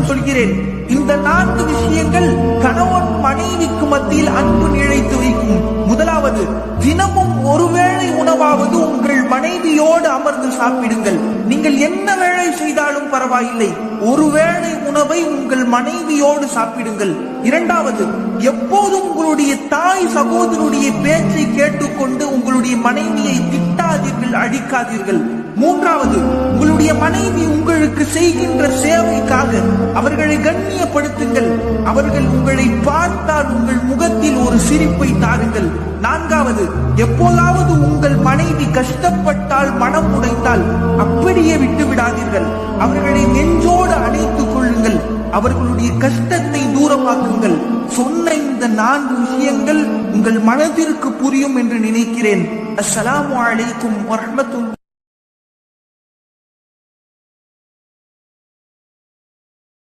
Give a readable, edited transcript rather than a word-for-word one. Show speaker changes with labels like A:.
A: சொல்கிறேன். இந்த 4 விஷயங்கள் கணவன் மனைவிக்கு மத்தியில் அன்பு நிலைத்து வைக்கும். முதலாவது, தினமும் ஒருவேளை உணவாவது உங்கள் மனைவியோடு அமர்ந்து சாப்பிடுங்கள். நீங்கள் என்ன வேலை செய்தாலும் பரவாயில்லை, ஒருவேளை உணவை உங்கள் மனைவியோடு சாப்பிடுங்கள். இரண்டாவது, எப்போதும் உங்களுடைய தாய் சகோதரருடைய பேச்சை கேட்டுக்கொண்டு உங்களுடைய மனைவியை திட்டாதீர்கள், அடிக்காதீர்கள். மூன்றாவது, உங்களுடைய மனைவி உங்களுக்கு செய்கின்ற சேவைக்காக அவர்களை கண்ணியப்படுத்துங்கள். அவர்கள் உங்களை பார்த்தால் உங்கள் முகத்தில் ஒரு சிரிப்பை தாருங்கள். நான்காவது, எப்போதாவது உங்கள் மனைவி கஷ்டப்பட்டால், மனம் உடைத்தால் அப்படியே விட்டு விடாதீர்கள். அவர்களை நெஞ்சோடு அணைத்துக் கொள்ளுங்கள். அவர்களுடைய கஷ்டத்தை தூரமாக்குங்கள். சொன்ன இந்த 4 விஷயங்கள் உங்கள் மனதிற்கு புரியும் என்று நினைக்கிறேன். அஸ்ஸலாமு அலைக்கும் வரஹ்மத்துல்லாஹி